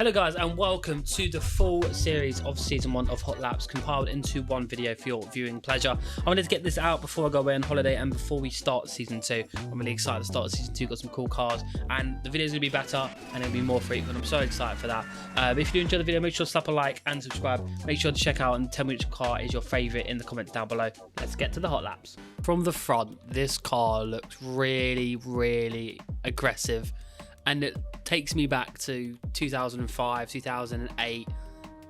Hello guys, and welcome to the full series of season 1 of Hotlaps compiled into one video for your viewing pleasure. I wanted to get this out before I go away on holiday and before we start season 2. I'm really excited to start season 2, got some cool cars, and the video's gonna be better and it'll be more frequent. I'm so excited for that. If you do enjoy the video, make sure to slap a like and subscribe. Make sure to check out and tell me which car is your favorite in the comments down below. Let's get to the Hotlaps. From the front, this car looks really aggressive, and it takes me back to 2005, 2008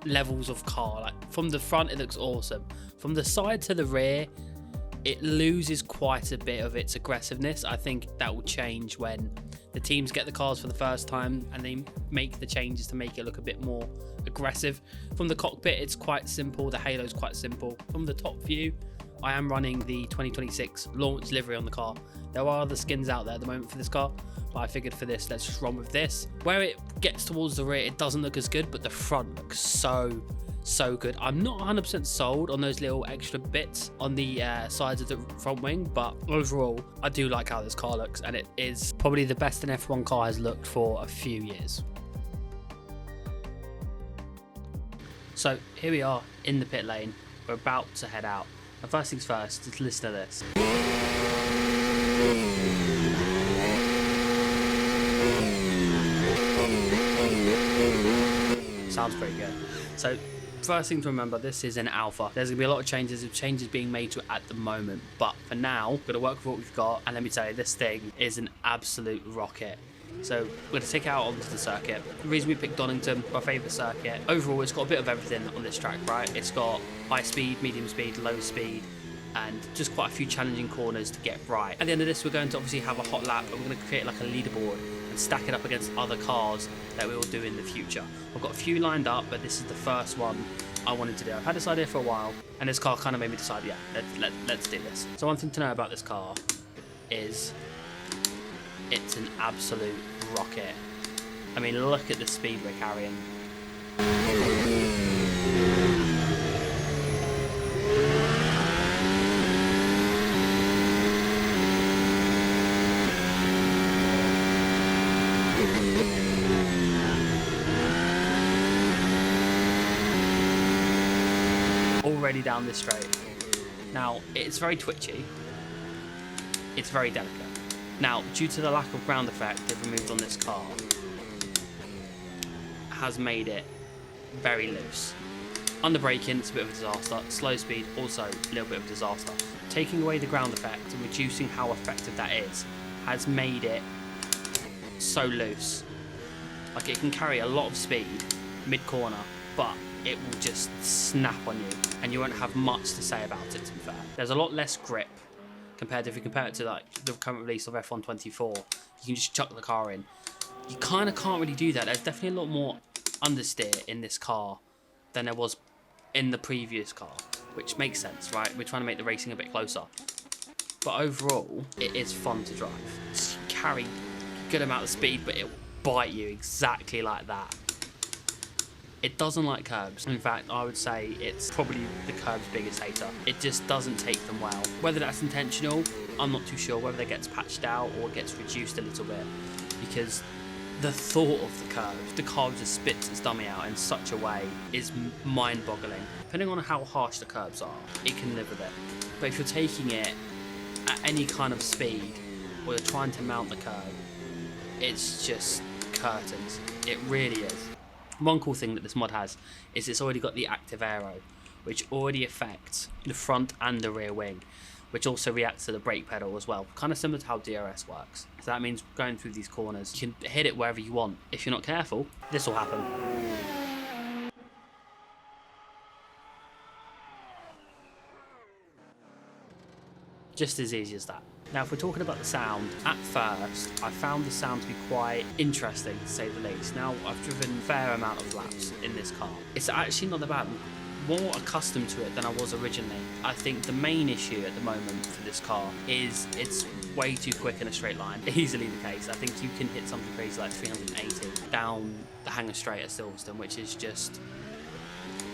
levels of car. Like from the front, it looks awesome. From the side to the rear, it loses quite a bit of its aggressiveness. I think that will change when the teams get the cars for the first time and they make the changes to make it look a bit more aggressive. From the cockpit, it's quite simple. The halo is quite simple. From the top view, I am running the 2026 launch livery on the car. There are other skins out there at the moment for this car, but I figured for this, let's just run with this. Where it gets towards the rear, it doesn't look as good, but the front looks so good. I'm not 100% sold on those little extra bits on the sides of the front wing, but overall, I do like how this car looks, and it is probably the best an F1 car has looked for a few years. So here we are in the pit lane. We're about to head out. And first things first, just listen to this. Sounds pretty good. So first thing to remember, this is an alpha. There's gonna be a lot of changes being made to it at the moment, but for now, we're gonna work with what we've got, and let me tell you, this thing is an absolute rocket. So we're going to take it out onto the circuit. The reason we picked Donington, my favourite circuit, overall it's got a bit of everything on this track, right? It's got high speed, medium speed, low speed, and just quite a few challenging corners to get right. At the end of this, we're going to obviously have a hot lap, and we're going to create like a leaderboard and stack it up against other cars that we will do in the future. I've got a few lined up, but this is the first one I wanted to do. I've had this idea for a while, and this car kind of made me decide, yeah, let's do this. So one thing to know about this car is it's an absolute rocket. I mean, look at the speed we're carrying. Already down this straight. Now, it's very twitchy. It's very delicate. Now, due to the lack of ground effect they've removed on this car, has made it very loose. Under braking, it's a bit of a disaster. Slow speed, also a little bit of a disaster. Taking away the ground effect and reducing how effective that is has made it so loose. Like, it can carry a lot of speed mid-corner, but it will just snap on you, and you won't have much to say about it, to be fair. There's a lot less grip compared, if you compare it to like the current release of F124, you can just chuck the car in. You kind of can't really do that. There's definitely a lot more understeer in this car than there was in the previous car, which makes sense, right? We're trying to make the racing a bit closer. But overall, it is fun to drive. You carry a good amount of speed, but it will bite you exactly like that. It doesn't like curbs. In fact, I would say it's probably the curb's biggest hater. It just doesn't take them well. Whether that's intentional, I'm not too sure. Whether that gets patched out or gets reduced a little bit. Because the thought of the car just spits its dummy out in such a way is mind-boggling. Depending on how harsh the curbs are, it can live with it. But if you're taking it at any kind of speed, or you're trying to mount the curb, it's just curtains. It really is. One cool thing that this mod has is it's already got the active aero, which already affects the front and the rear wing, which also reacts to the brake pedal as well, kind of similar to how DRS works. So that means going through these corners, you can hit it wherever you want. If you're not careful, this will happen. Just as easy as that. Now, if we're talking about the sound, at first, I found the sound to be quite interesting, to say the least. Now, I've driven a fair amount of laps in this car. It's actually not that bad. I'm more accustomed to it than I was originally. I think the main issue at the moment for this car is it's way too quick in a straight line. Easily the case. I think you can hit something crazy like 380 down the hangar straight at Silverstone, which is just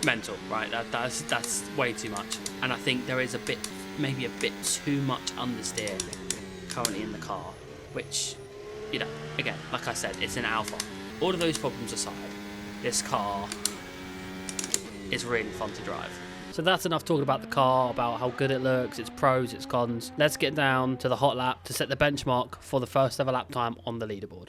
mental, right? That's way too much. And I think there is maybe a bit too much understeer currently in the car, which, you know, again, like I said, it's an alpha. All of those problems aside, this car is really fun to drive. So that's enough talking about the car, about how good it looks, its pros, its cons. Let's get down to the hot lap to set the benchmark for the first ever lap time on the leaderboard.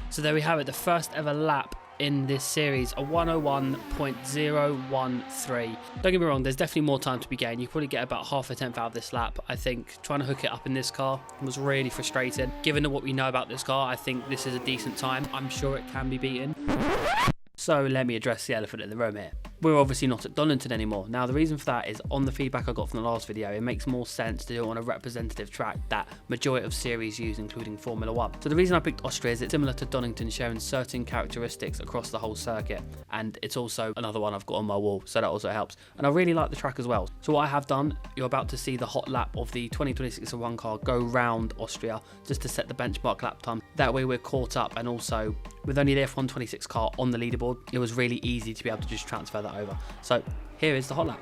So there we have it, the first ever lap in this series, a 101.013. Don't get me wrong, there's definitely more time to be gained. You probably get about half a tenth out of this lap. I think trying to hook it up in this car was really frustrating. Given what we know about this car, I think this is a decent time. I'm sure it can be beaten. So let me address the elephant in the room here. We're obviously not at Donington anymore. Now the reason for that is, on the feedback I got from the last video, it makes more sense to do it on a representative track that majority of series use, including Formula 1. So the reason I picked Austria is it's similar to Donington, sharing certain characteristics across the whole circuit, and it's also another one I've got on my wall, so that also helps. And I really like the track as well. So what I have done, you're about to see the hot lap of the 2026 F1 car go round Austria just to set the benchmark lap time. That way we're caught up, and also with only the F126 car on the leaderboard, it was really easy to be able to just transfer that over. So here is the hot lap.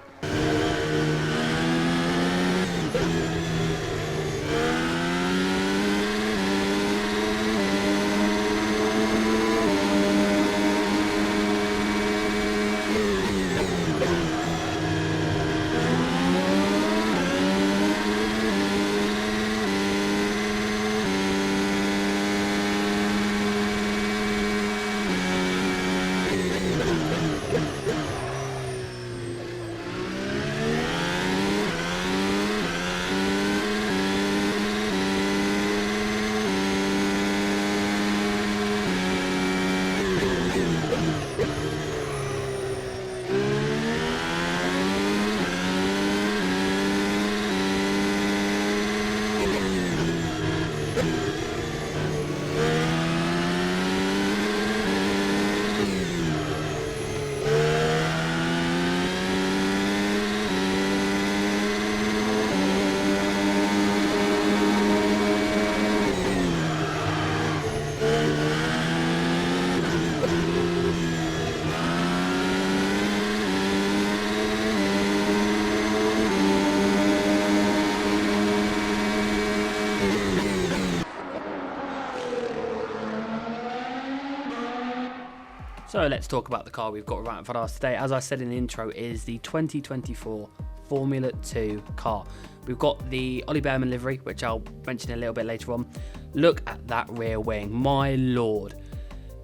So let's talk about the car we've got right in front of us today. As I said in the intro, it is the 2024 Formula 2 car. We've got the Ollie Bearman livery, which I'll mention a little bit later on. Look at that rear wing, my lord.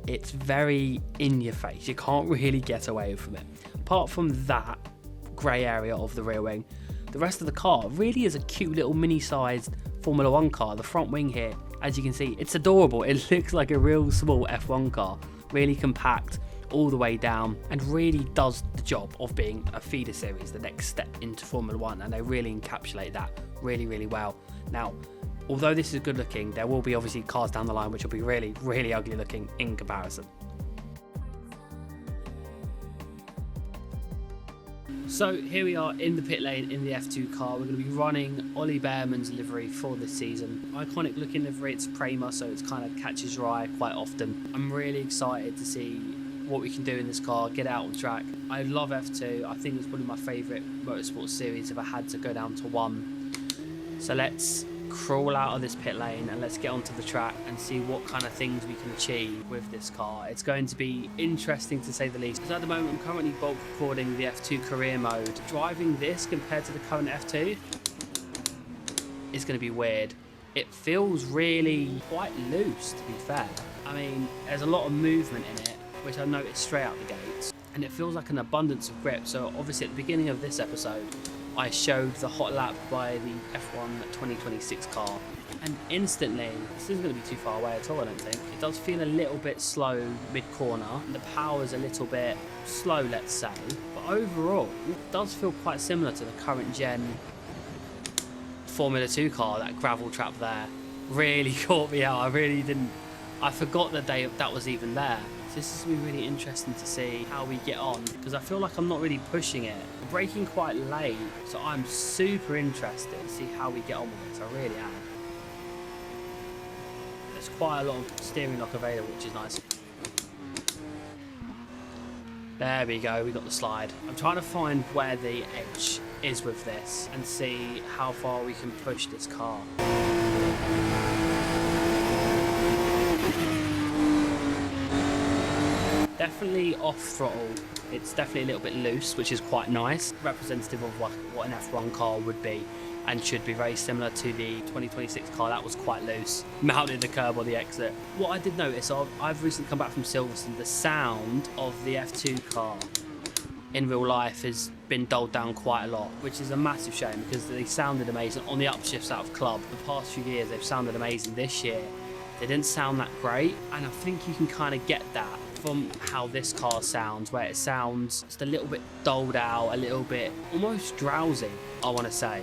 It's very in your face. You can't really get away from it. Apart from that grey area of the rear wing, the rest of the car really is a cute little mini-sized Formula 1 car. The front wing here, as you can see, it's adorable. It looks like a real small F1 car. Really compact all the way down, and really does the job of being a feeder series, the next step into Formula 1, and they really encapsulate that really well. Now, although this is good looking, there will be obviously cars down the line which will be really ugly looking in comparison. So here we are in the pit lane in the F2 car. We're going to be running Ollie Bearman's livery for this season. Iconic looking livery, it's Prima, so it's kind of catches your eye quite often. I'm really excited to see what we can do in this car, get out on track. I love F2. I think it's one of my favourite motorsport series if I had to go down to one. So let's crawl out of this pit lane and let's get onto the track and see what kind of things we can achieve with this car. It's going to be interesting to say the least, because at the moment I'm currently bulk recording the F2 career mode. Driving this compared to the current F2 is going to be weird. It feels really quite loose, to be fair. I mean, there's a lot of movement in it, which I noticed straight out the gates, and it feels like an abundance of grip. So obviously at the beginning of this episode I showed the hot lap by the F1 2026 car, and instantly, this isn't going to be too far away at all, I don't think. It does feel a little bit slow mid-corner, and the power's a little bit slow, let's say, but overall it does feel quite similar to the current gen Formula 2 car. That gravel trap there really caught me out. I forgot that that was even there. So this is going to be really interesting to see how we get on, because I feel like I'm not really pushing it. I'm braking quite late, so I'm super interested to see how we get on with this. I really am. There's quite a lot of steering lock available, which is nice. There we go, we got the slide. I'm trying to find where the edge is with this and see how far we can push this car. Definitely off throttle. It's definitely a little bit loose, which is quite nice. Representative of what an F1 car would be, and should be very similar to the 2026 car. That was quite loose. Mounted the curb or the exit. What I did notice, I've recently come back from Silverstone, the sound of the F2 car in real life has been dulled down quite a lot, which is a massive shame, because they sounded amazing on the upshifts out of club. The past few years they've sounded amazing. This year they didn't sound that great, and I think you can kind of get that from how this car sounds, where it sounds just a little bit dulled out, a little bit almost drowsy, I want to say.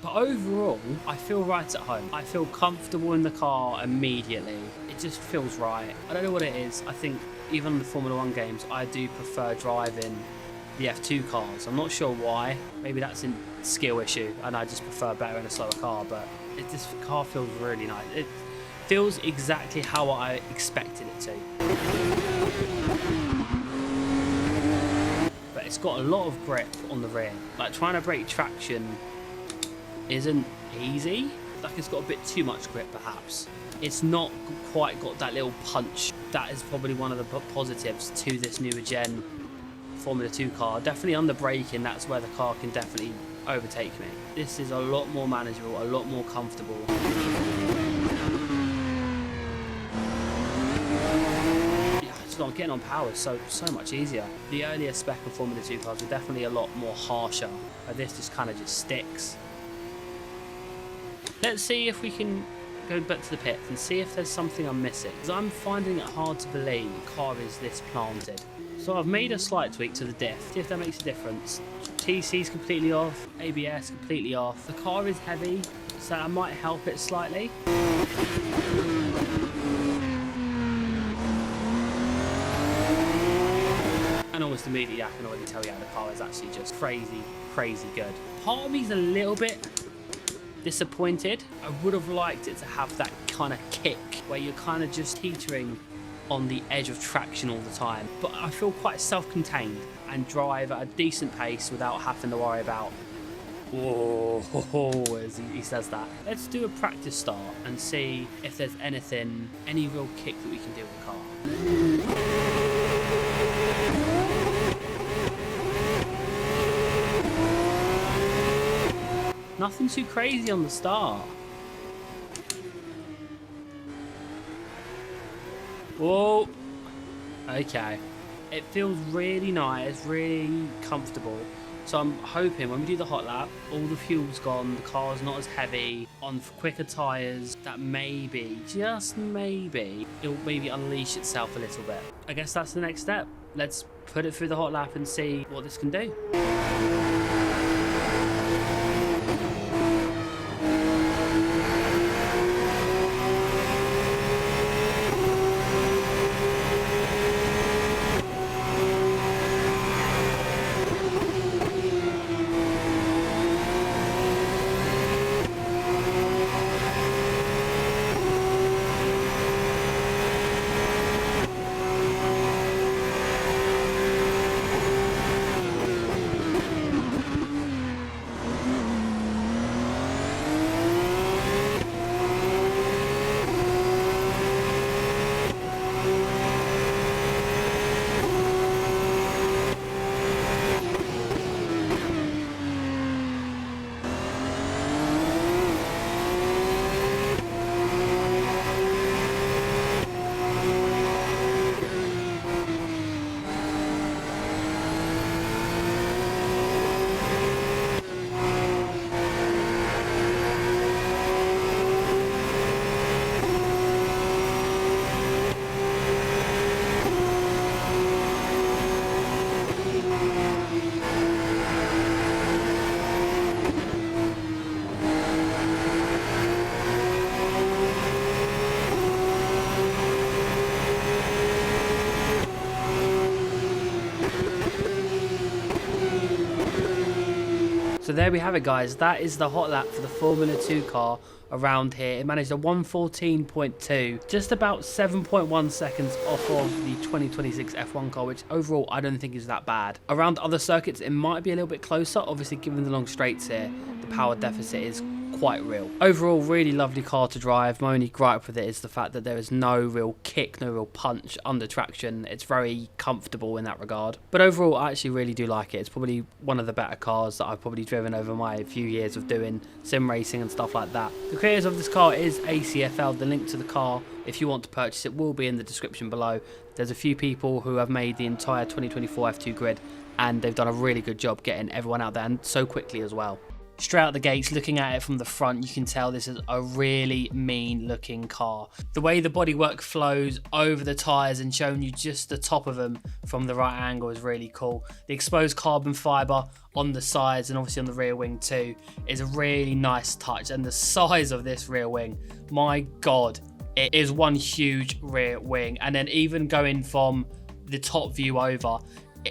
Overall, I feel right at home. I feel comfortable in the car immediately. It just feels right. I don't know what it is. I think even in the Formula 1 games, I do prefer driving the F2 cars. I'm not sure why. Maybe that's a skill issue and I just prefer better in a slower car, but the car feels really nice. It feels exactly how I expected it to. But it's got a lot of grip on the rear. Like, trying to break traction isn't easy. Like, it's got a bit too much grip perhaps. It's not quite got that little punch. That is probably one of the positives to this newer gen Formula 2 car. Definitely under braking, that's where the car can definitely overtake me. This is a lot more manageable, a lot more comfortable. I'm getting on power so much easier. The earlier spec of Formula 2 cars were definitely a lot more harsher, but this just kind of just sticks. Let's see if we can go back to the pits and see if there's something I'm missing, because I'm finding it hard to believe the car is this planted. So I've made a slight tweak to the diff, see if that makes a difference. TC's completely off, ABS completely off. The car is heavy, so I might help it slightly. And almost immediately I can already tell you how the car is actually just crazy good. Part of me's a little bit disappointed. I would have liked it to have that kind of kick where you're kind of just teetering on the edge of traction all the time, but I feel quite self-contained and drive at a decent pace without having to worry about whoa, as he says that. Let's do a practice start and see if there's any real kick that we can do with the car. Nothing too crazy on the start. Whoa. Okay. It feels really nice, really comfortable. So I'm hoping when we do the hot lap, all the fuel's gone, the car's not as heavy, on quicker tyres, that maybe, just maybe, it'll maybe unleash itself a little bit. I guess that's the next step. Let's put it through the hot lap and see what this can do. So there we have it, guys. That is the hot lap for the Formula 2 car around here. It managed a 1:14.2, just about 7.1 seconds off of the 2026 F1 car, which overall I don't think is that bad. Around other circuits, it might be a little bit closer. Obviously, given the long straights here, the power deficit is quite real. Overall, really lovely car to drive. My only gripe with it is the fact that there is no real kick, no real punch under traction. It's very comfortable in that regard. But overall, I actually really do like it. It's probably one of the better cars that I've probably driven over my few years of doing sim racing and stuff like that. The creators of this car is ACFL. The link to the car, if you want to purchase it, will be in the description below. There's a few people who have made the entire 2024 F2 grid, and they've done a really good job getting everyone out there, and so quickly as well. Straight out the gates, looking at it from the front, you can tell this is a really mean looking car. The way the bodywork flows over the tyres and showing you just the top of them from the right angle is really cool. The exposed carbon fibre on the sides and obviously on the rear wing too is a really nice touch. And the size of this rear wing, my God, it is one huge rear wing. And then even going from the top view over,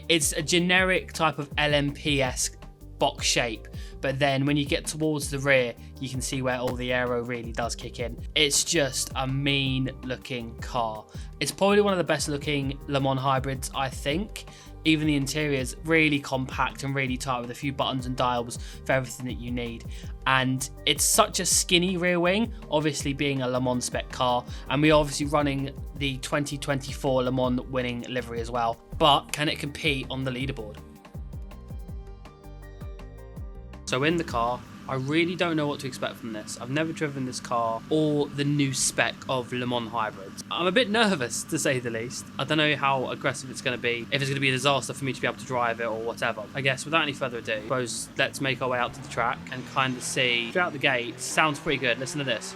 it's a generic type of LMP-esque box shape, but then when you get towards the rear you can see where all the aero really does kick in. It's just a mean looking car. It's probably one of the best looking Le Mans hybrids, I think. Even the interior is really compact and really tight with a few buttons and dials for everything that you need. And it's such a skinny rear wing, obviously being a Le Mans spec car, and we're obviously running the 2024 Le Mans winning livery as well. But can it compete on the leaderboard? So in the car, I really don't know what to expect from this. I've never driven this car or the new spec of Le Mans hybrids. I'm a bit nervous, to say the least. I don't know how aggressive it's going to be, if it's going to be a disaster for me to be able to drive it or whatever. I guess without any further ado, I suppose let's make our way out to the track and kind of see. Throughout the gate, sounds pretty good. Listen to this.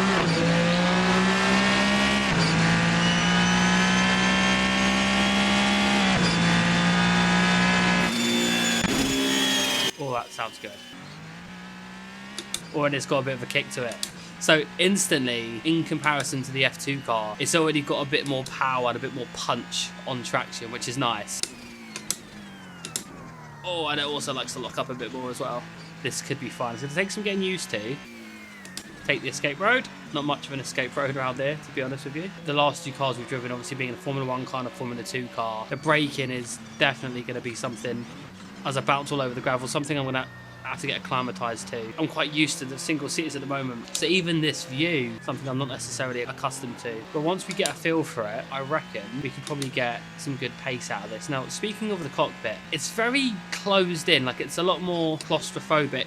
Oh, that sounds good. Or it's got a bit of a kick to it. So instantly, in comparison to the F2 car, it's already got a bit more power and a bit more punch on traction, which is nice. Oh, and it also likes to lock up a bit more as well. This could be fun. It's going to take some getting used to. Take the escape road. Not much of an escape road around here, to be honest with you. The last two cars we've driven, obviously being a Formula 1 car and a Formula 2 car, the braking is definitely going to be something, as I bounce all over the gravel, something I'm going to have to get acclimatized to. I'm quite used to the single seaters at the moment, so even this view, something I'm not necessarily accustomed to. But once we get a feel for it, I reckon we could probably get some good pace out of this. Now, speaking of the cockpit, it's very closed in, like it's a lot more claustrophobic.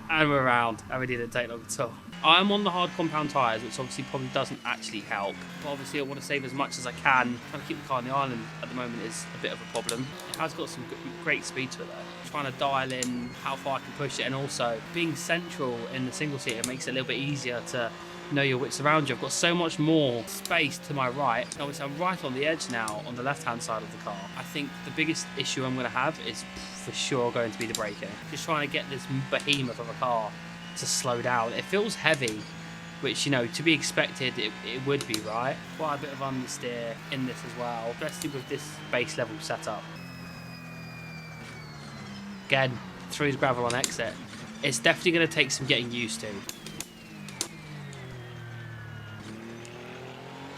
And we're around, and we didn't take long at all. I'm on the hard compound tyres, which obviously probably doesn't actually help. But obviously I want to save as much as I can. Trying to keep the car on the island at the moment is a bit of a problem. It has got some great speed to it though. Trying to dial in how far I can push it, and also being central in the single seater makes it a little bit easier to know your wits around you. I've got so much more space to my right. Obviously I'm right on the edge now on the left hand side of the car. I think the biggest issue I'm going to have is for sure going to be the braking. Just trying to get this behemoth of a car to slow down. It feels heavy, which, you know, to be expected, it would be, right? Quite a bit of understeer in this as well, especially with this base level setup. Again, through the gravel on exit. It's definitely going to take some getting used to.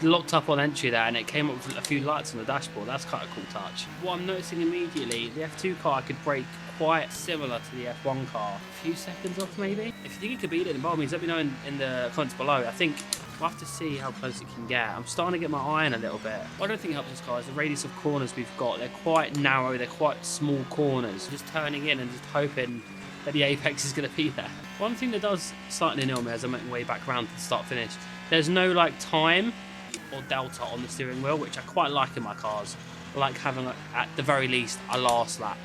Locked up on entry there, and it came up with a few lights on the dashboard. That's quite a cool touch. What I'm noticing immediately, the F2 car could brake quite similar to the F1 car. A few seconds off maybe? If you think you could beat it, then by all means let me know in the comments below. I think we'll have to see how close it can get. I'm starting to get my eye on a little bit. What I don't think helps this car is the radius of corners we've got. They're quite narrow, they're quite small corners. Just turning in and just hoping that the apex is going to be there. One thing that does slightly annoy me as I make my way back around to the start finish, there's no like time or delta on the steering wheel, which I quite like in my cars. I like having, at the very least, a last lap.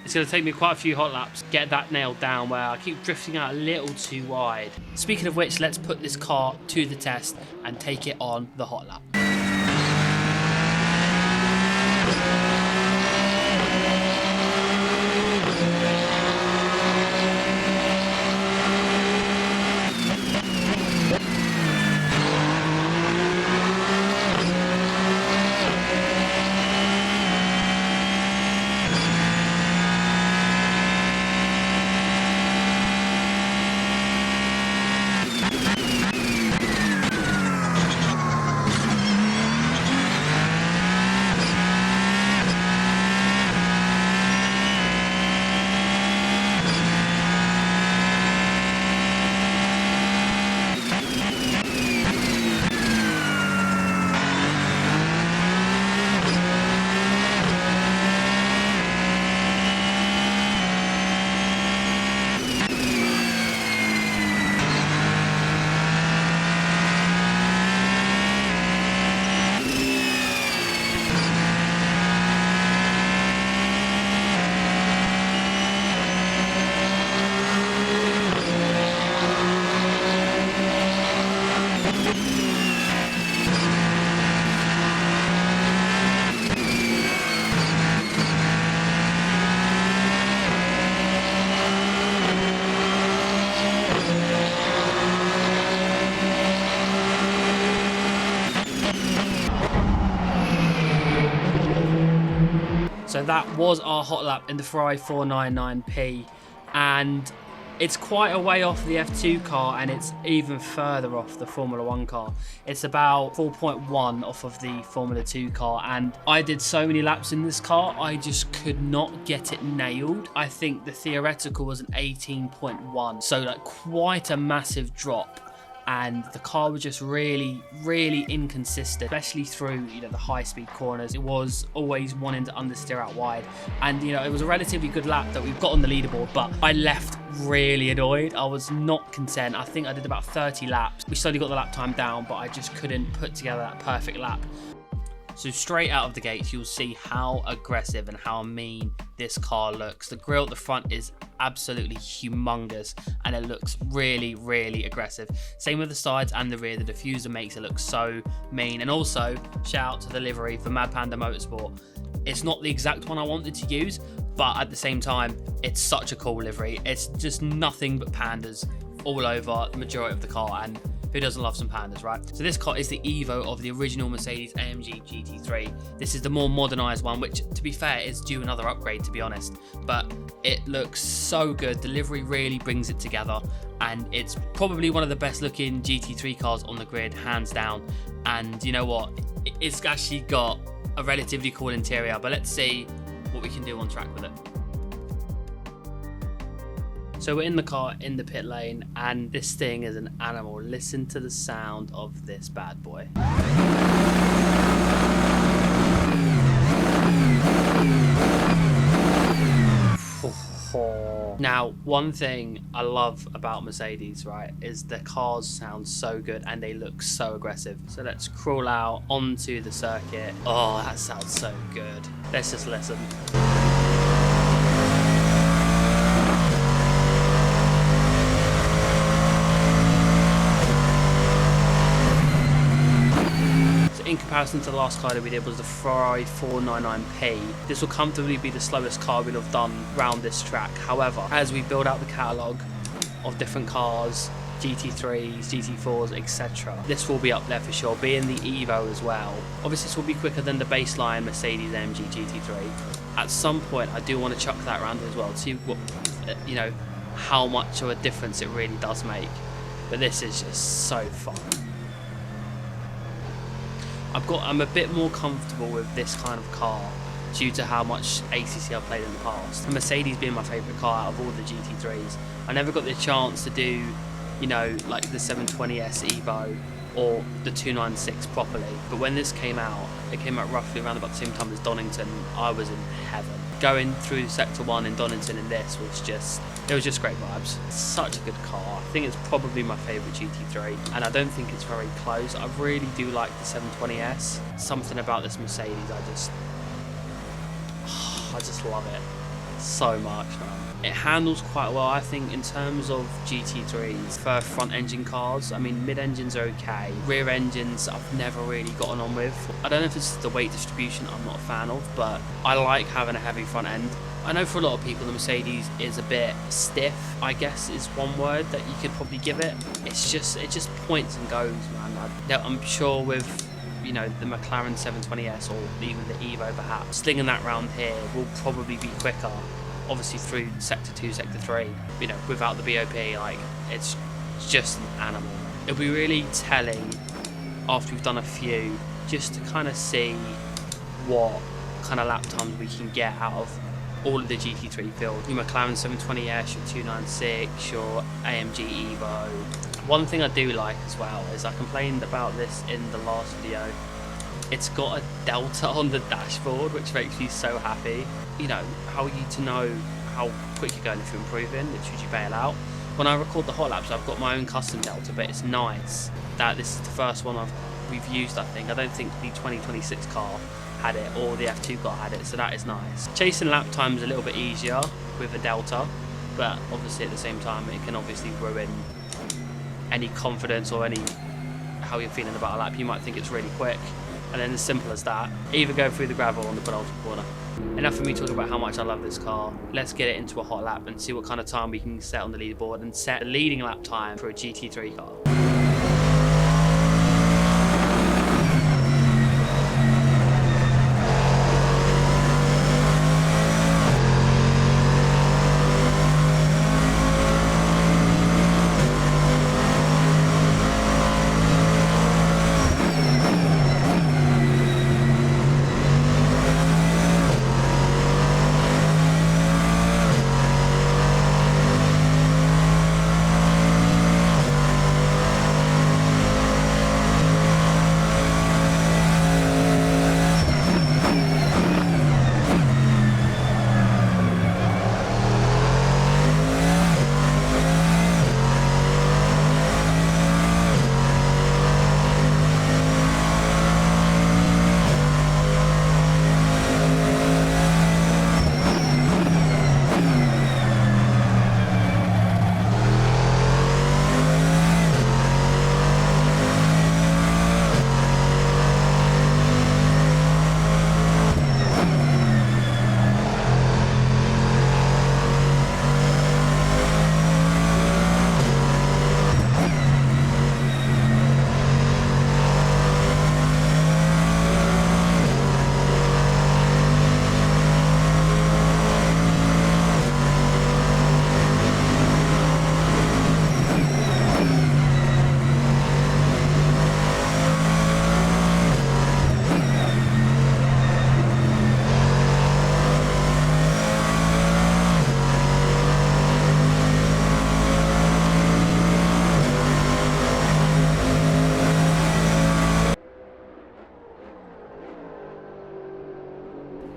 It's going to take me quite a few hot laps, get that nailed down, where I keep drifting out a little too wide. Speaking of which, let's put this car to the test and take it on the hot lap. So that was our hot lap in the Ferrari 499P, and it's quite a way off the F2 car, and it's even further off the Formula 1 car. It's about 4.1 off of the Formula 2 car, and I did so many laps in this car, I just could not get it nailed. I think the theoretical was an 18.1, so like quite a massive drop. And the car was just really inconsistent, especially through, you know, the high-speed corners. It was always wanting to understeer out wide, and you know, it was a relatively good lap that we've got on the leaderboard, but I left really annoyed. I was not content. I think I did about 30 laps. We slowly got the lap time down, but I just couldn't put together that perfect lap. So straight out of the gates, you'll see how aggressive and how mean this car looks. The grille at the front is absolutely humongous, and it looks really aggressive. Same with the sides and the rear. The diffuser makes it look so mean. And also, shout out to the livery for Mad Panda Motorsport. It's not the exact one I wanted to use, but at the same time, it's such a cool livery. It's just nothing but pandas all over the majority of the car, and who doesn't love some pandas, right? So this car is the Evo of the original Mercedes AMG GT3. This is the more modernised one, which, to be fair, is due another upgrade, to be honest. But it looks so good. The livery really brings it together, and it's probably one of the best looking GT3 cars on the grid, hands down. And you know what? It's actually got a relatively cool interior, but let's see what we can do on track with it. So we're in the car in the pit lane, and this thing is an animal. Listen to the sound of this bad boy. Now, one thing I love about Mercedes, right, is the cars sound so good and they look so aggressive. So let's crawl out onto the circuit. Oh, that sounds so good. Let's just listen. In comparison to the last car that we did was the Ferrari 499P. This will comfortably be the slowest car we'll have done around this track. However, as we build out the catalogue of different cars, GT3s, GT4s, etc., this will be up there for sure, being the Evo as well. Obviously this will be quicker than the baseline Mercedes AMG GT3. At some point I do want to chuck that around as well to see what, you know, how much of a difference it really does make. But this is just so fun. I'm a bit more comfortable with this kind of car due to how much ACC I've played in the past. Mercedes being my favourite car out of all the GT3s. I never got the chance to do, you know, like the 720S Evo or the 296 properly. But when this came out, it came out roughly around about the same time as Donington. I was in heaven. Going through Sector 1 in Donington in this was just, it was just great vibes. It's such a good car. I think it's probably my favourite GT3, and I don't think it's very close. I really do like the 720S. Something about this Mercedes, I just love it so much, man. It handles quite well, I think, in terms of GT3s for front engine cars. I mean, mid engines are okay. Rear engines I've never really gotten on with. I don't know if it's the weight distribution I'm not a fan of, but I like having a heavy front end. I know for a lot of people the Mercedes is a bit stiff, I guess is one word that you could probably give it. It just points and goes, man. I'm sure with, you know, the McLaren 720S or even the Evo perhaps, slinging that round here will probably be quicker. Obviously through Sector 2, Sector 3, you know, without the BOP, like, it's just an animal. It'll be really telling after we've done a few, just to kind of see what kind of lap times we can get out of all of the GT3 field. Your McLaren 720S, your 296, your AMG Evo. One thing I do like as well is, I complained about this in the last video, it's got a delta on the dashboard, which makes me so happy. You know, how are you to know how quick you're going if you're improving? Should you bail out? When I record the hot laps, I've got my own custom delta, but it's nice that this is the first one we've used, I think. I don't think the 2026 car had it, or the F2 car had it, so that is nice. Chasing lap time is a little bit easier with a delta, but obviously at the same time it can obviously ruin any confidence or any how you're feeling about a lap. You might think it's really quick, and then as simple as that, either go through the gravel on the penultimate corner. Enough for me talking about how much I love this car. Let's get it into a hot lap and see what kind of time we can set on the leaderboard and set a leading lap time for a GT3 car.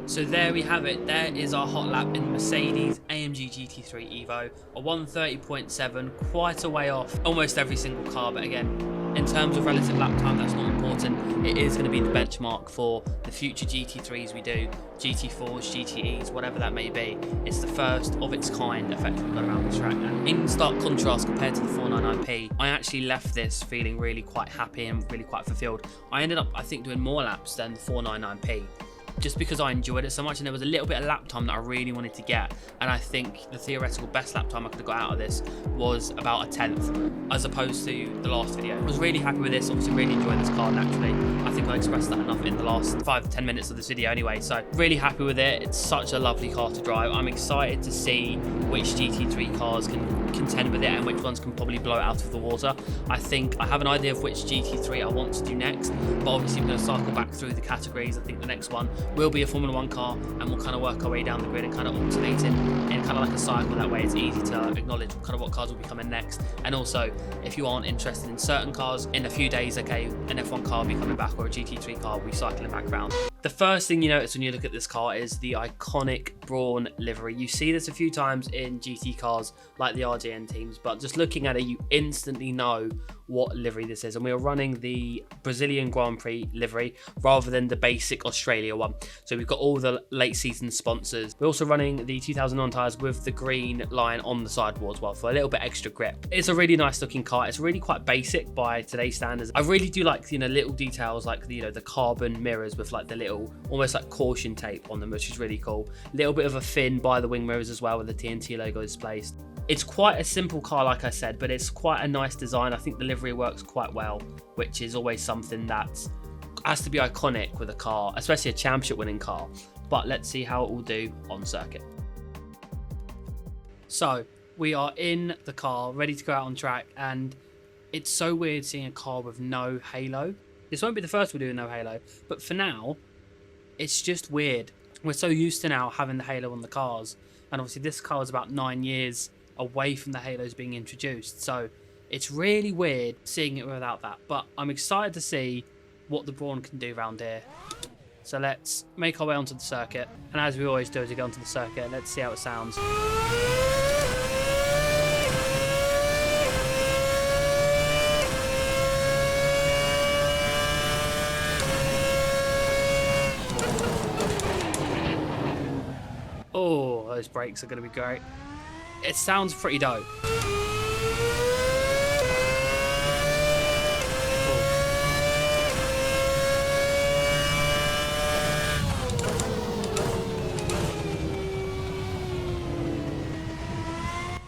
So there we have it. There is our hot lap in Mercedes AMG GT3 Evo, a 130.7, quite a way off almost every single car, but again, in terms of relative lap time, that's not important. It is going to be the benchmark for the future GT3s we do, GT4s, GTEs, whatever that may be. It's the first of its kind effect we've got around this track, and in stark contrast compared to the 499p, I actually left this feeling really quite happy and really quite fulfilled. I ended up, I think, doing more laps than the 499p. Just because I enjoyed it so much, and there was a little bit of lap time that I really wanted to get, and I think the theoretical best lap time I could have got out of this was about a 10th as opposed to the last video. I was really happy with this, obviously really enjoyed this car naturally. I think I expressed that enough in the last 5 to 10 minutes of this video anyway, so really happy with it. It's such a lovely car to drive. I'm excited to see which GT3 cars can contend with it and which ones can probably blow it out of the water. I think I have an idea of which GT3 I want to do next, but obviously we're going to cycle back through the categories. I think the next one will be a Formula 1 car, and we'll kind of work our way down the grid and kind of alternating in kind of like a cycle. That way it's easy to acknowledge kind of what cars will be coming next. And also, if you aren't interested in certain cars, in a few days, okay, an F1 car will be coming back, or a GT3 car will be cycling back around. The first thing you notice when you look at this car is the iconic Brawn livery. You see this a few times in GT cars like the RGN teams, but just looking at it, you instantly know what livery this is. And we are running the Brazilian Grand Prix livery rather than the basic Australia one. So we've got all the late season sponsors. We're also running the 2009 tyres with the green line on the sidewall as well for a little bit extra grip. It's a really nice looking car. It's really quite basic by today's standards. I really do like, you know, little details like, you know, the carbon mirrors with like the little, almost like caution tape on them, which is really cool. A little bit of a fin by the wing mirrors as well, where the TNT logo is placed. It's quite a simple car, like I said, but it's quite a nice design. I think the livery works quite well, which is always something that has to be iconic with a car, especially a championship winning car. But let's see how it will do on circuit. So we are in the car, ready to go out on track, and it's so weird seeing a car with no halo. This won't be the first we'll do with no halo, but for now, it's just weird. We're so used to now having the halo on the cars, and obviously this car is about 9 years away from the halos being introduced, so it's really weird seeing it without that. But I'm excited to see what the Brawn can do around here. So let's make our way onto the circuit, and as we always do as we go onto the circuit, let's see how it sounds. Oh, those brakes are going to be great. It sounds pretty dope.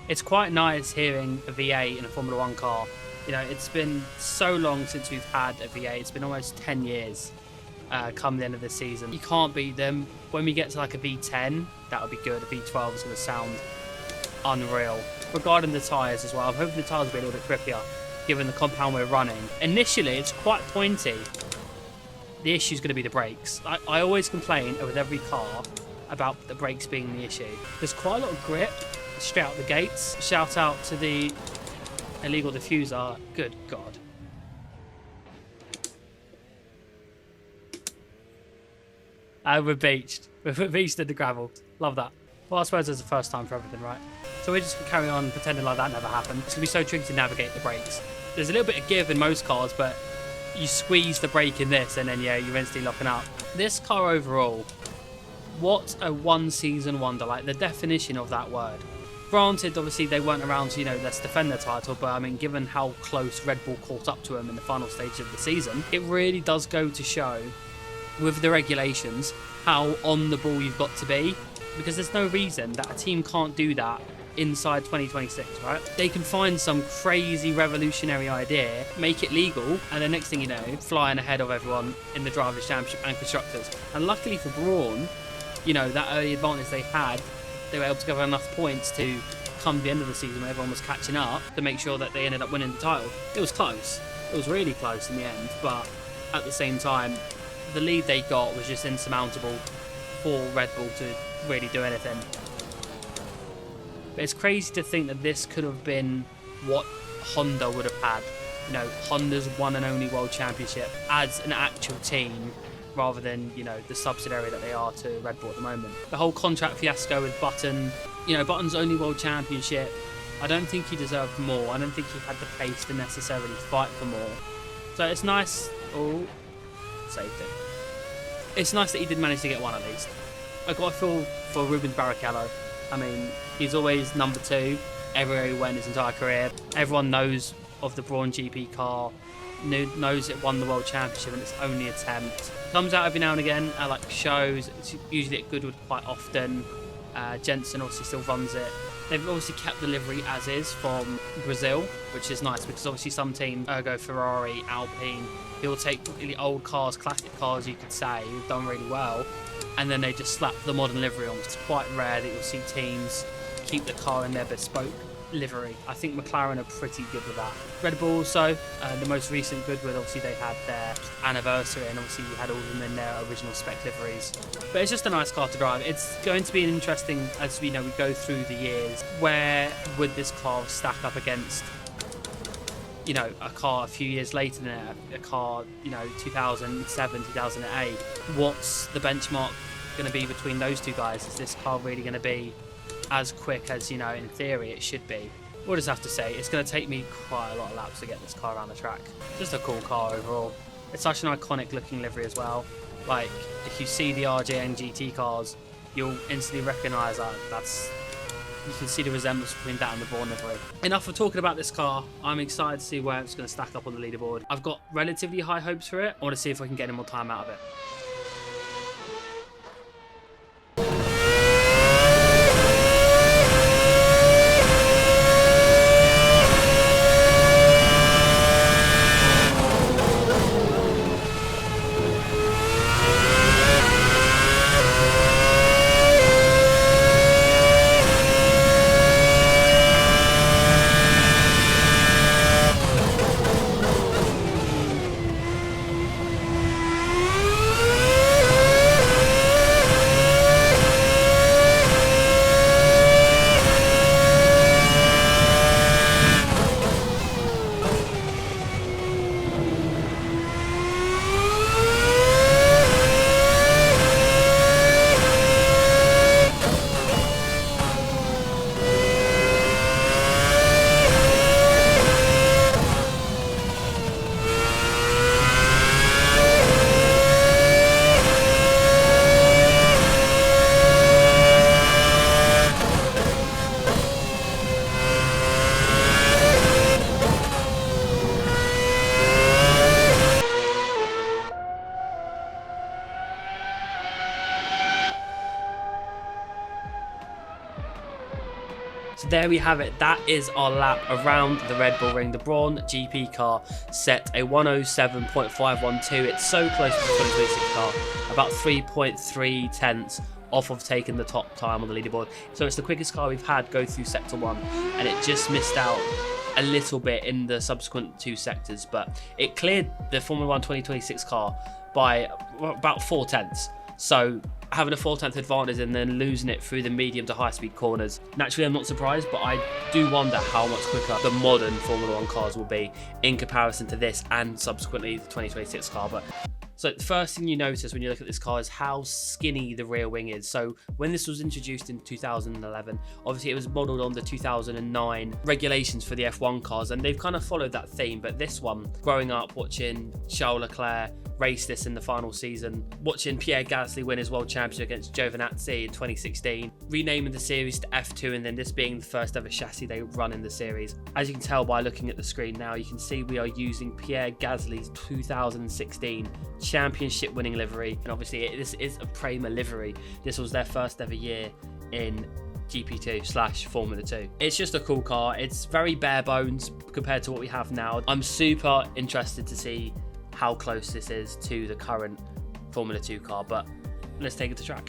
It's quite nice hearing a V8 in a Formula 1 car. You know, it's been so long since we've had a V8. It's been almost 10 years come the end of the season. You can't beat them. When we get to like a V10, that'll be good. A V12 is going to sound unreal. Regarding the tyres as well, I'm hoping the tyres will be a little bit grippier given the compound we're running. Initially, it's quite pointy. The issue is going to be the brakes. I always complain with every car about the brakes being the issue. There's quite a lot of grip straight out the gates. Shout out to the illegal diffuser. Good God. And we're beached. We're beached in the gravel. Love that. Well, I suppose it's the first time for everything, right? So we're just going to carry on pretending like that never happened. It's going to be so tricky to navigate the brakes. There's a little bit of give in most cars, but you squeeze the brake in this and then, yeah, you're instantly locking up. This car overall, what a one-season wonder. Like, the definition of that word. Granted, obviously, they weren't around to, you know, let's defend their title, but, I mean, given how close Red Bull caught up to them in the final stages of the season, it really does go to show, with the regulations, how on the ball you've got to be. Because there's no reason that a team can't do that inside 2026, right? They can find some crazy revolutionary idea, make it legal, and the next thing you know, flying ahead of everyone in the Drivers' Championship and Constructors. And luckily for Brawn, you know, that early advantage they had, they were able to gather enough points to come the end of the season when everyone was catching up to make sure that they ended up winning the title. It was close. It was really close in the end, but at the same time, the lead they got was just insurmountable for Red Bull to really do anything. But it's crazy to think that this could have been what Honda would have had. You know, Honda's one and only world championship as an actual team rather than, you know, the subsidiary that they are to Red Bull at the moment. The whole contract fiasco with Button, you know, Button's only world championship, I don't think he deserved more. I don't think he had the pace to necessarily fight for more. So it's nice. Oh, safety. It's nice that he did manage to get one at least. I got a feel for Rubens Barrichello. I mean, he's always number 2 everywhere he went his entire career. Everyone knows of the Brawn GP car, knows it won the world championship in its only attempt. Comes out every now and again at like shows. It's usually at Goodwood quite often. Jensen obviously still runs it. They've obviously kept the livery as is from Brazil, which is nice because obviously some teams, ergo Ferrari, Alpine, he'll take really old cars, classic cars you could say, who've done really well, and then they just slap the modern livery on. It's quite rare that you'll see teams keep the car in their bespoke livery. I think McLaren are pretty good with that. Red Bull also, the most recent Goodwood, obviously they had their anniversary and obviously you had all of them in their original spec liveries. But it's just a nice car to drive. It's going to be an interesting, as we know, we go through the years, where would this car stack up against, you know, a car a few years later than a car, you know, 2007, 2008. What's the benchmark going to be between those two guys? Is this car really going to be as quick as, you know, in theory it should be? We'll just have to say it's going to take me quite a lot of laps to get this car around the track. Just a cool car overall. It's such an iconic looking livery as well. Like, if you see the RJ and GT cars, you'll instantly recognise that you can see the resemblance between that and the Brawn livery. Enough of talking about this car. I'm excited to see where it's going to stack up on the leaderboard. I've got relatively high hopes for it. I want to see if I can get any more time out of it. So there we have it. That is our lap around the Red Bull Ring. The Brawn GP car set a 107.512. It's so close to the 2026 car, about 3.3 tenths off of taking the top time on the leaderboard. So it's the quickest car we've had go through Sector 1, and it just missed out a little bit in the subsequent 2 sectors, but it cleared the Formula 1 2026 car by about 4 tenths. So having a 4-tenth advantage and then losing it through the medium to high speed corners. Naturally, I'm not surprised, but I do wonder how much quicker the modern Formula 1 cars will be in comparison to this and subsequently the 2026 car. But so the first thing you notice when you look at this car is how skinny the rear wing is. So when this was introduced in 2011, obviously it was modelled on the 2009 regulations for the F1 cars, and they've kind of followed that theme. But this one, growing up watching Charles Leclerc race this in the final season, watching Pierre Gasly win his world championship against Giovinazzi in 2016, renaming the series to F2, and then this being the first ever chassis they run in the series. As you can tell by looking at the screen now, you can see we are using Pierre Gasly's 2016 championship winning livery, and obviously this is a Prema livery. This was their first ever year in GP2 / Formula 2. It's just a cool car. It's very bare bones compared to what we have now. I'm super interested to see how close this is to the current Formula 2 car, but let's take it to track.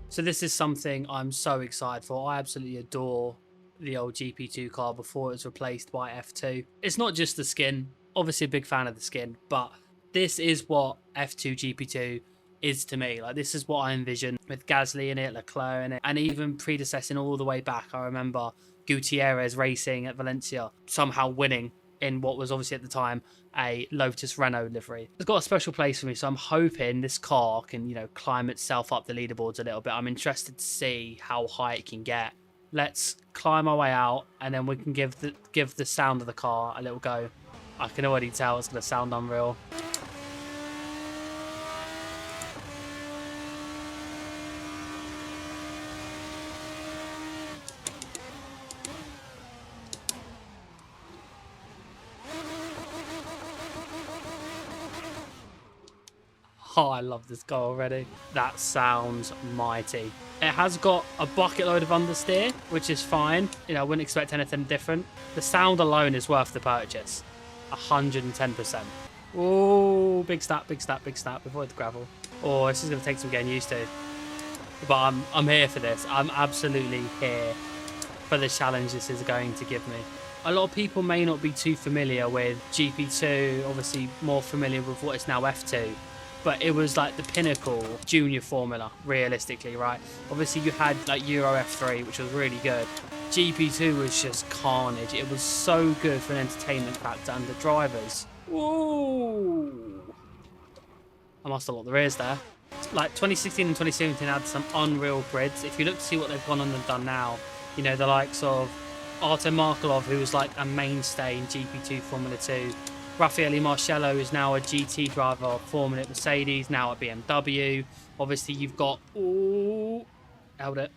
So this is something I'm so excited for. I absolutely adore the old GP2 car before it was replaced by F2. It's not just the skin, obviously a big fan of the skin, but this is what F2 GP2 is to me. Like, this is what I envision with Gasly in it, Leclerc in it, and even predecessing all the way back. I remember Gutierrez racing at Valencia, somehow winning in what was obviously at the time a Lotus Renault livery. It's got a special place for me, so I'm hoping this car can, you know, climb itself up the leaderboards a little bit. I'm interested to see how high it can get. Let's climb our way out, and then we can give the sound of the car a little go. I can already tell it's going to sound unreal. Oh, I love this car already. That sounds mighty. It has got a bucket load of understeer, which is fine. You know, I wouldn't expect anything different. The sound alone is worth the purchase. 110%. Oh, big snap, big snap, big snap. Avoid the gravel. Oh, this is going to take some getting used to. But I'm here for this. I'm absolutely here for the challenge this is going to give me. A lot of people may not be too familiar with GP2, obviously more familiar with what is now F2. But it was like the pinnacle junior formula, realistically, right? Obviously, you had like Euro F3, which was really good. GP2 was just carnage. It was so good for an entertainment factor and the drivers. Whoa! I must have locked the rears there. Like 2016 and 2017 had some unreal grids. If you look to see what they've gone on and done now, you know, the likes of Artem Markelov, who was like a mainstay in GP2 Formula 2. Raffaele Marcello is now a GT driver, forming at Mercedes, now at BMW. Obviously, you've got... Oh, held it.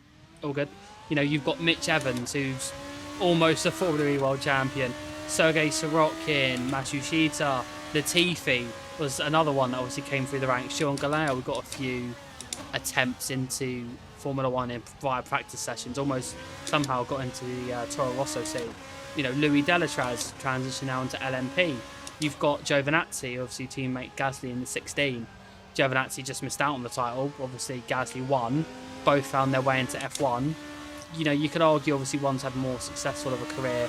All good. You know, you've got Mitch Evans, who's almost a Formula E world champion. Sergei Sorokin, Matsushita, Latifi was another one that obviously came through the ranks. Sean Galao, we got a few attempts into Formula 1 via practice sessions, almost somehow got into the Toro Rosso scene. You know, Louis Delatraz transitioned now into LMP. You've got Giovinazzi, obviously teammate Gasly in the 16. Giovinazzi just missed out on the title. Obviously, Gasly won. Both found their way into F1. You know, you could argue, obviously, one's had more successful of a career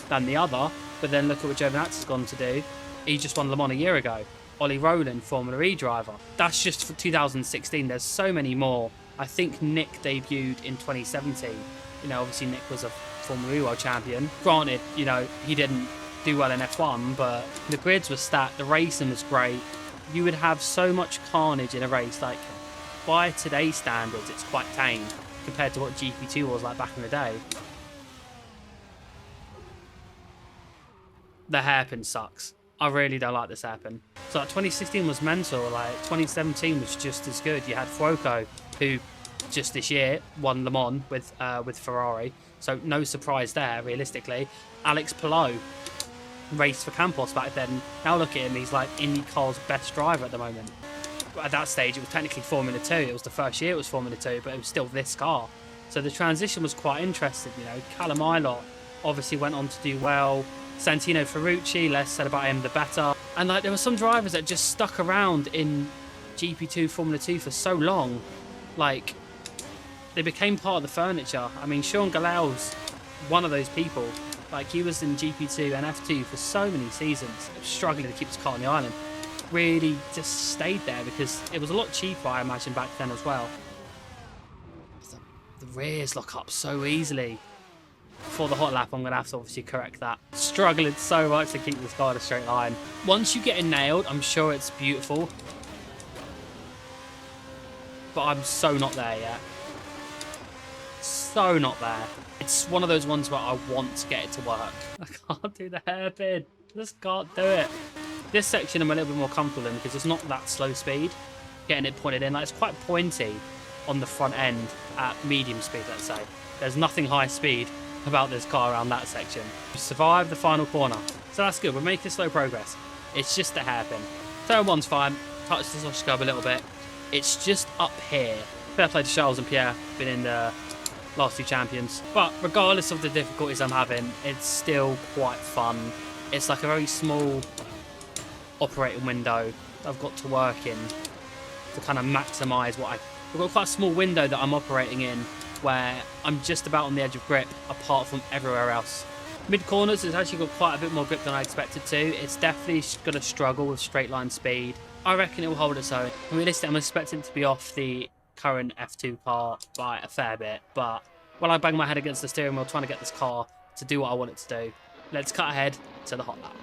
than the other. But then look at what Giovinazzi's gone to do. He just won Le Mans a year ago. Ollie Rowland, Formula E driver. That's just for 2016. There's so many more. I think Nick debuted in 2017. You know, obviously, Nick was a Formula E world champion. Granted, you know, he didn't do well in F1, but the grids were stacked, the racing was great. You would have so much carnage in a race. Like, by today's standards, it's quite tame compared to what GP2 was like back in the day. The hairpin sucks. I really don't like this hairpin. So like 2016 was mental, like 2017 was just as good. You had Fuoco, who just this year won Le Mans with Ferrari, so no surprise there, realistically. Alex Palou raced for Campos back then. Now look at him, he's like IndyCar's best driver at the moment. At that stage, it was technically Formula 2. It was the first year it was Formula 2, but it was still this car. So the transition was quite interesting, you know. Callum Ilott obviously went on to do well. Santino Ferrucci, less said about him, the better. And like there were some drivers that just stuck around in GP2 Formula 2 for so long. Like, they became part of the furniture. I mean, Sean Galao's one of those people. Like, he was in GP2 and F2 for so many seasons, struggling to keep his car on the island. Really just stayed there because it was a lot cheaper, I imagine, back then as well. The rears lock up so easily. For the hot lap, I'm going to have to obviously correct that. Struggling so much to keep this car in a straight line. Once you get it nailed, I'm sure it's beautiful. But I'm so not there yet. So not there. It's one of those ones where I want to get it to work. I can't do the hairpin. Just can't do it. This section I'm a little bit more comfortable in because it's not that slow speed. Getting it pointed in. Like, it's quite pointy on the front end at medium speed, let's say. There's nothing high speed about this car around that section. We survived the final corner. So that's good. We're making slow progress. It's just a hairpin. Turn one's fine. Touch the sausage curb a little bit. It's just up here. Fair play to Charles and Pierre. Been in the last two champions. But regardless of the difficulties I'm having, it's still quite fun. It's like a very small operating window that I've got to work in to kind of maximise what I've got quite a small window that I'm operating in where I'm just about on the edge of grip apart from everywhere else. Mid corners has actually got quite a bit more grip than I expected to. It's definitely going to struggle with straight line speed. I reckon it will hold its own. Realistically, I'm expecting it to be off the current F2 car by a fair bit, but when I bang my head against the steering wheel trying to get this car to do what I want it to do, let's cut ahead to the hot lap.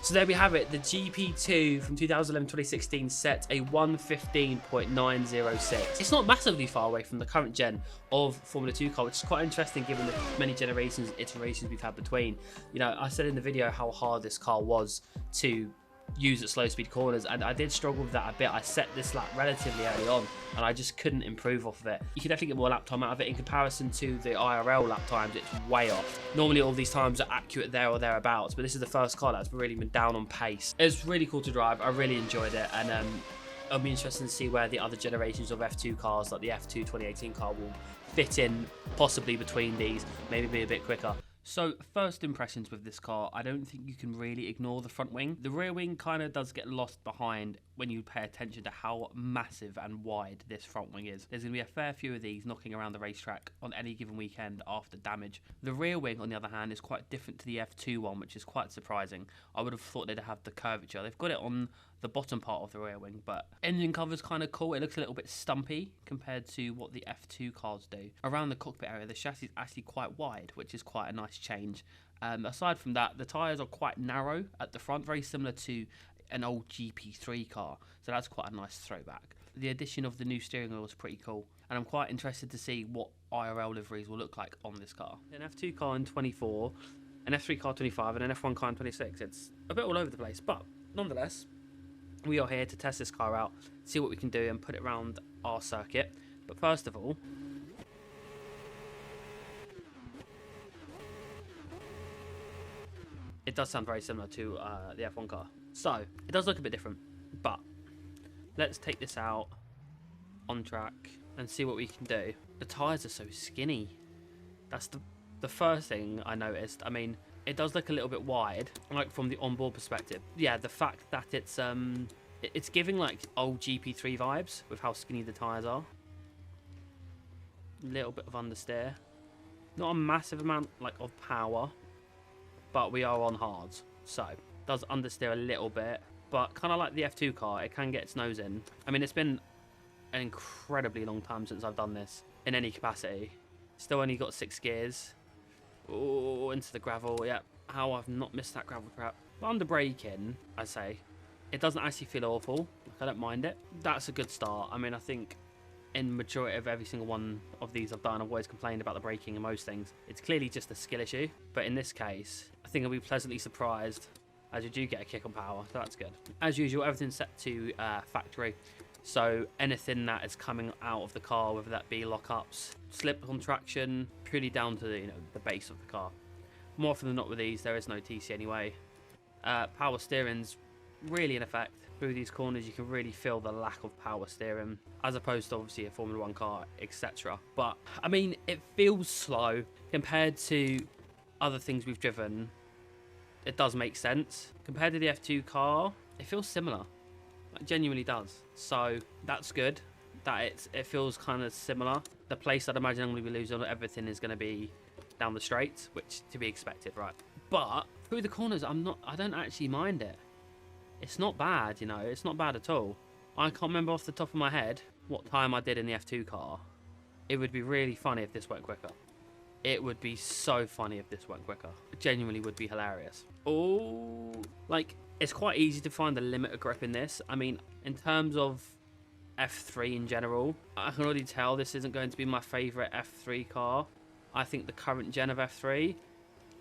So there we have it, the GP2 from 2011-2016 set a 1:15.906. It's not massively far away from the current gen of Formula 2 car, which is quite interesting given the many generations, iterations we've had between. You know, I said in the video how hard this car was to use at slow speed corners, and I did struggle with that a bit. I set this lap relatively early on and I just couldn't improve off of it. You can definitely get more lap time out of it in comparison to the IRL lap times. It's way off. Normally all these times are accurate there or thereabouts, but this is the first car that's really been down on pace. It's really cool to drive. I really enjoyed it, and it'll be interesting to see where the other generations of F2 cars, like the F2 2018 car, will fit in, possibly between these, maybe be a bit quicker. So, first impressions with this car, I don't think you can really ignore the front wing. The rear wing kind of does get lost behind when you pay attention to how massive and wide this front wing is. There's going to be a fair few of these knocking around the racetrack on any given weekend after damage. The rear wing, on the other hand, is quite different to the F2 one, which is quite surprising. I would have thought they'd have the curvature. They've got it on the bottom part of the rear wing, but engine cover's kind of cool. It looks a little bit stumpy compared to what the F2 cars do. Around the cockpit area, the chassis is actually quite wide, which is quite a nice change. Aside from that, the tyres are quite narrow at the front, very similar to an old GP3 car, so that's quite a nice throwback. The addition of the new steering wheel is pretty cool, and I'm quite interested to see what IRL liveries will look like on this car. An F2 car in 24, an F3 car 25, and an F1 car in 26. It's a bit all over the place, but nonetheless, we are here to test this car out, see what we can do and put it around our circuit. But first of all, it does sound very similar to the F1 car. So, it does look a bit different, but let's take this out on track and see what we can do. The tyres are so skinny. That's the first thing I noticed. I mean, it does look a little bit wide, like from the onboard perspective. Yeah, the fact that it's giving like old GP3 vibes with how skinny the tyres are. A little bit of understeer. Not a massive amount like of power, but we are on hards, so it does understeer a little bit. But kind of like the F2 car, it can get its nose in. I mean, it's been an incredibly long time since I've done this in any capacity. Still only got 6 gears. Oh, into the gravel, yeah. How I've not missed that gravel trap. But under braking, I say, it doesn't actually feel awful. Like, I don't mind it. That's a good start. I mean, I think in majority of every single one of these I've done, I've always complained about the braking and most things. It's clearly just a skill issue. But in this case, I think I'll be pleasantly surprised as you do get a kick on power. So that's good. As usual, everything's set to factory. So anything that is coming out of the car, whether that be lockups, slip on traction, purely down to the base of the car. More often than not with these, there is no TC anyway. Power steering's really in effect. Through these corners, you can really feel the lack of power steering, as opposed to obviously a Formula 1 car, etc. But I mean, it feels slow compared to other things we've driven. It does make sense compared to the F2 car. It feels similar. It genuinely does. So that's good that it feels kind of similar. The place I'd imagine I'm going to be losing on everything is going to be down the straight, which to be expected, right? But through the corners, I don't actually mind it. It's not bad, you know, it's not bad at all. I can't remember off the top of my head what time I did in the F2 car. It would be really funny if this went quicker. It would be so funny if this went quicker. It genuinely would be hilarious. Oh, like, it's quite easy to find the limit of grip in this. I mean, in terms of F3 in general, I can already tell this isn't going to be my favourite F3 car. I think the current gen of F3,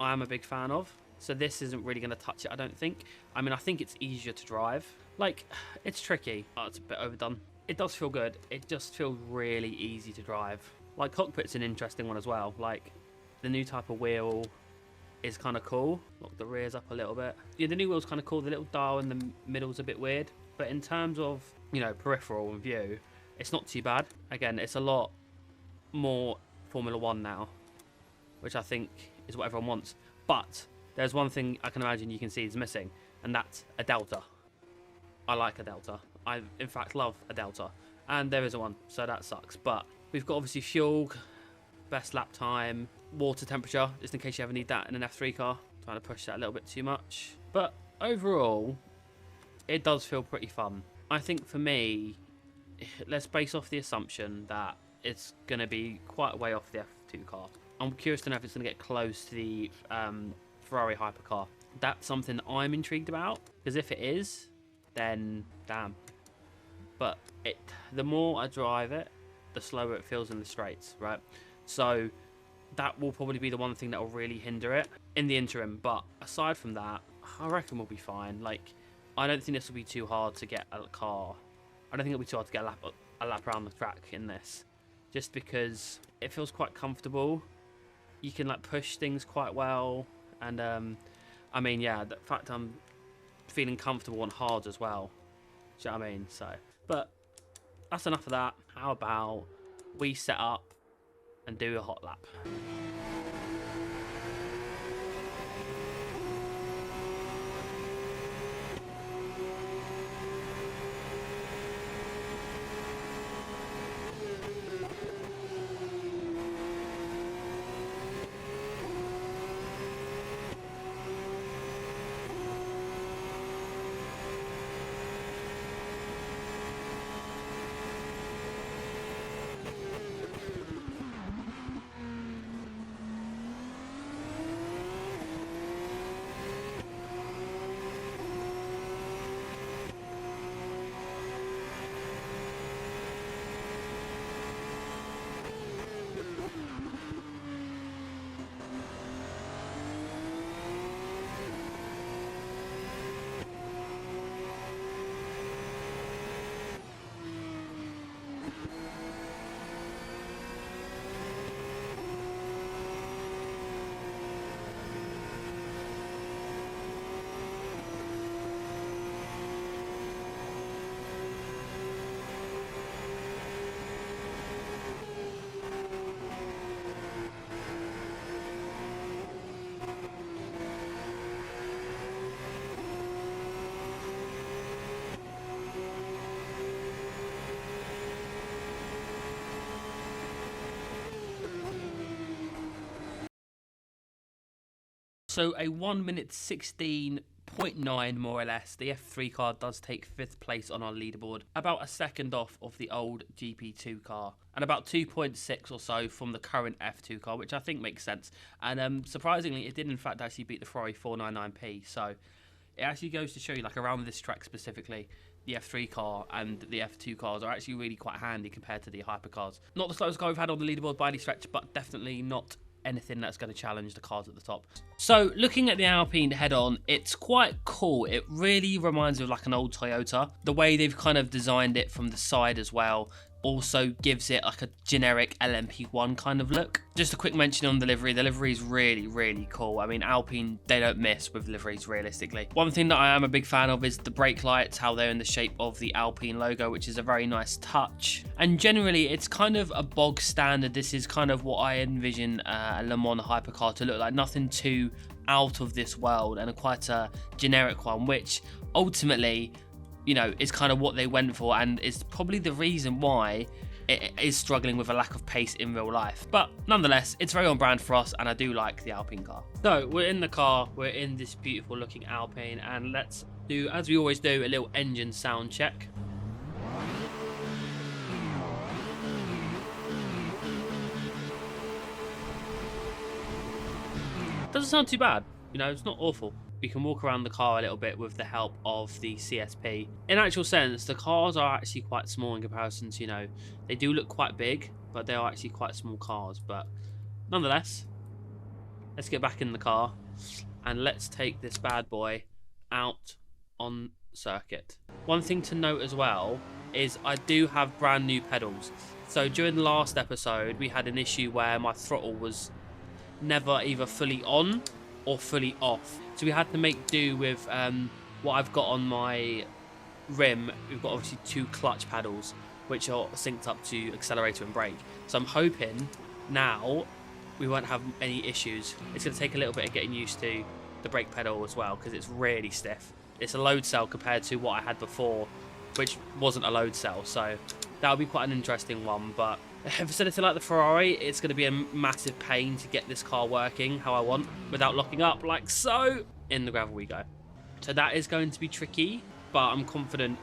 I am a big fan of. So this isn't really going to touch it, I don't think. I mean, I think it's easier to drive. Like, it's tricky. Oh, it's a bit overdone. It does feel good. It just feels really easy to drive. Like, cockpit's an interesting one as well. Like, the new type of wheel is kind of cool. Lock the rears up a little bit. Yeah, the new wheel's kind of cool. The little dial in the middle's a bit weird. But in terms of, you know, peripheral and view, it's not too bad. Again, it's a lot more Formula 1 now, which I think is what everyone wants. But there's one thing I can imagine you can see is missing, and that's a delta. I like a delta. I, in fact, love a delta. And there isn't one, so that sucks. But we've got obviously fuel, best lap time, water temperature, just in case you ever need that in an F3 car. Trying to push that a little bit too much. But overall, it does feel pretty fun. I think for me, let's base off the assumption that it's going to be quite a way off the F2 car. I'm curious to know if it's going to get close to the Ferrari Hypercar. That's something I'm intrigued about, because if it is, then damn. But the more I drive it, the slower it feels in the straights, right? So that will probably be the one thing that will really hinder it in the interim. But aside from that, I reckon we'll be fine. Like, I don't think this will be too hard to get a car. I don't think it'll be too hard to get a lap around the track in this, just because it feels quite comfortable. You can like push things quite well, and I mean, yeah, the fact I'm feeling comfortable on hard as well. Do you know what I mean? So, but that's enough of that. How about we set up and do a hot lap? So a 1 minute 16.9 more or less. The F3 car does take 5th place on our leaderboard, about a second off of the old GP2 car, and about 2.6 or so from the current F2 car, which I think makes sense. And surprisingly, it did in fact actually beat the Ferrari 499p. So it actually goes to show you, like, around this track specifically, the F3 car and the F2 cars are actually really quite handy compared to the hypercars. Not the slowest car we've had on the leaderboard by any stretch, but definitely not anything that's going to challenge the cars at the top. So looking at the Alpine head-on, it's quite cool. It really reminds me of like an old Toyota. The way they've kind of designed it from the side as well also gives it like a generic LMP1 kind of look. Just a quick mention on the livery. The livery is really, really cool. I mean, Alpine, they don't miss with liveries realistically. One thing that I am a big fan of is the brake lights, how they're in the shape of the Alpine logo, which is a very nice touch. And generally, it's kind of a bog standard. This is kind of what I envision a Le Mans hypercar to look like. Nothing too out of this world, and quite a generic one, which ultimately, you know, is kind of what they went for, and is probably the reason why it is struggling with a lack of pace in real life. But nonetheless, it's very on brand for us, and I do like the Alpine car. So we're in the car, we're in this beautiful looking Alpine, and let's do, as we always do, a little engine sound check. Doesn't sound too bad, you know, it's not awful. We can walk around the car a little bit with the help of the CSP. In actual sense, the cars are actually quite small in comparison to, you know, they do look quite big, but they are actually quite small cars. But nonetheless, let's get back in the car and let's take this bad boy out on circuit. One thing to note as well is I do have brand new pedals. So during the last episode, we had an issue where my throttle was never either fully on or fully off. So we had to make do with what I've got on my rim. We've got obviously 2 clutch paddles, which are synced up to accelerator and brake. So I'm hoping now we won't have any issues. It's going to take a little bit of getting used to the brake pedal as well, because it's really stiff. It's a load cell compared to what I had before, which wasn't a load cell. So that'll be quite an interesting one. But if it's anything like the Ferrari, it's going to be a massive pain to get this car working how I want without locking up like so. In the gravel we go. So that is going to be tricky, but I'm confident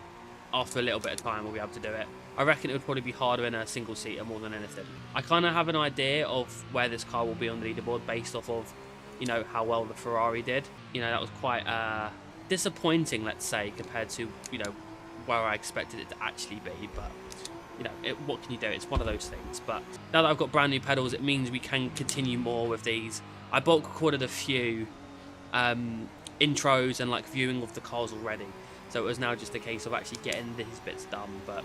after a little bit of time we'll be able to do it. I reckon it would probably be harder in a single seater more than anything. I kind of have an idea of where this car will be on the leaderboard based off of, you know, how well the Ferrari did. You know, that was quite disappointing, let's say, compared to, you know, where I expected it to actually be. But you know, what can you do? It's one of those things. But now that I've got brand new pedals, it means we can continue more with these. I bulk recorded a few intros and like viewing of the cars already, so it was now just a case of actually getting these bits done. But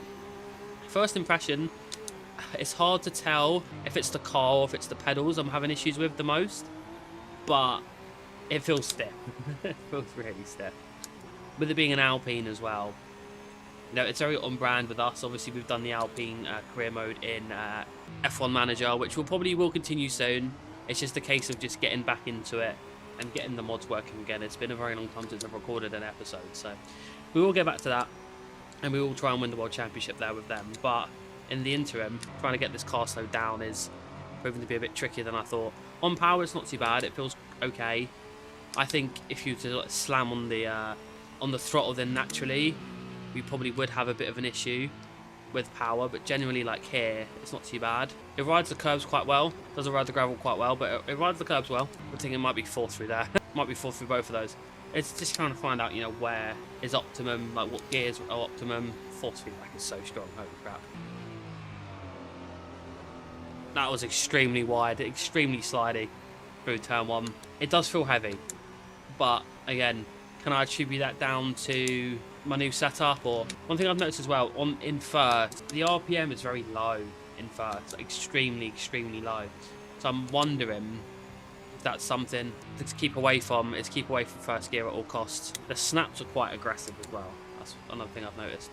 first impression, it's hard to tell if it's the car or if it's the pedals I'm having issues with the most, but it feels stiff. It feels really stiff. With it being an Alpine as well, you know, it's very on brand with us. Obviously, we've done the Alpine career mode in F1 Manager, which will continue soon. It's just a case of just getting back into it and getting the mods working again. It's been a very long time since I've recorded an episode, so we will get back to that, and we will try and win the World Championship there with them. But in the interim, trying to get this car slowed down is proving to be a bit trickier than I thought. On power, it's not too bad. It feels okay. I think if you were to like, slam on the throttle, then naturally we probably would have a bit of an issue with power, but generally like here it's not too bad. It rides the curbs quite well, doesn't ride the gravel quite well, but it rides the curbs well. I think it might be 4th through there. Might be 4th through both of those. It's just trying to find out, you know, where is optimum, like what gears are optimum. 4th feedback is so strong, holy crap. That was extremely wide, extremely slidey through turn 1. It does feel heavy, but again, can I attribute that down to my new setup? Or one thing I've noticed as well, in first, the RPM is very low in first, like extremely low. So I'm wondering if that's something to keep away from, is keep away from first gear at all costs. The snaps are quite aggressive as well. That's another thing I've noticed.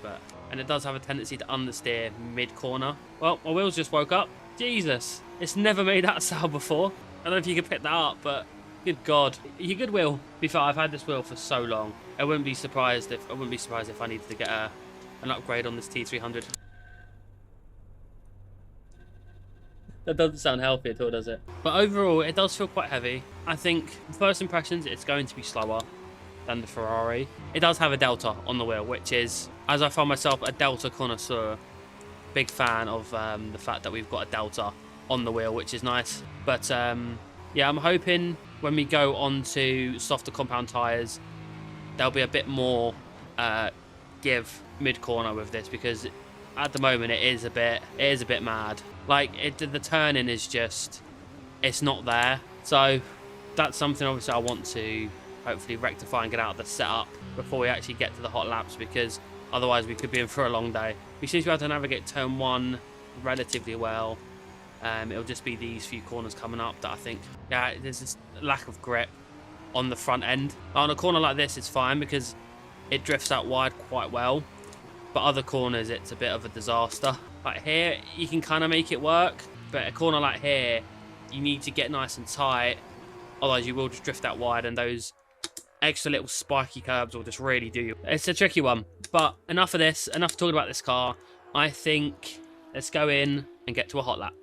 And it does have a tendency to understeer mid-corner. Well, my wheels just woke up. Jesus, it's never made that sound before. I don't know if you could pick that up, but good God, you good wheel. To be fair, I've had this wheel for so long. I wouldn't be surprised if I needed to get an upgrade on this T300. That doesn't sound healthy at all, does it? But overall, it does feel quite heavy. I think first impressions, it's going to be slower than the Ferrari. It does have a Delta on the wheel, which is, as I find myself a Delta connoisseur, big fan of the fact that we've got a Delta on the wheel, which is nice. But yeah, I'm hoping when we go on to softer compound tyres, there'll be a bit more give mid-corner with this, because at the moment it is a bit mad. Like the turning is just, it's not there. So that's something obviously I want to hopefully rectify and get out of the setup before we actually get to the hot laps, because otherwise we could be in for a long day. We seem to be able to navigate turn 1 relatively well. It'll just be these few corners coming up that I think, yeah, there's this lack of grip on the front end. On a corner like this, it's fine because it drifts out wide quite well, but other corners, it's a bit of a disaster. Like here, you can kind of make it work, but a corner like here, you need to get nice and tight, otherwise you will just drift out wide, and those extra little spiky curbs will just really do you. It's a tricky one, but enough of this, enough talking about this car. I think let's go in and get to a hot lap.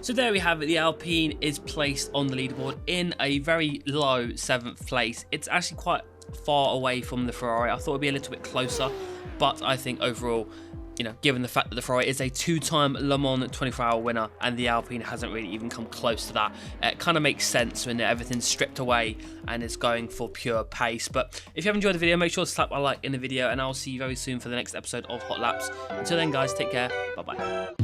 So there we have it, the Alpine is placed on the leaderboard in a very low 7th place. It's actually quite far away from the Ferrari. I thought it'd be a little bit closer, but I think overall, you know, given the fact that the Ferrari is a 2-time Le Mans 24-hour winner and the Alpine hasn't really even come close to that, it kind of makes sense when everything's stripped away and it's going for pure pace. But if you have enjoyed the video, make sure to slap a like in the video, and I'll see you very soon for the next episode of Hot Laps. Until then, guys, take care. Bye-bye.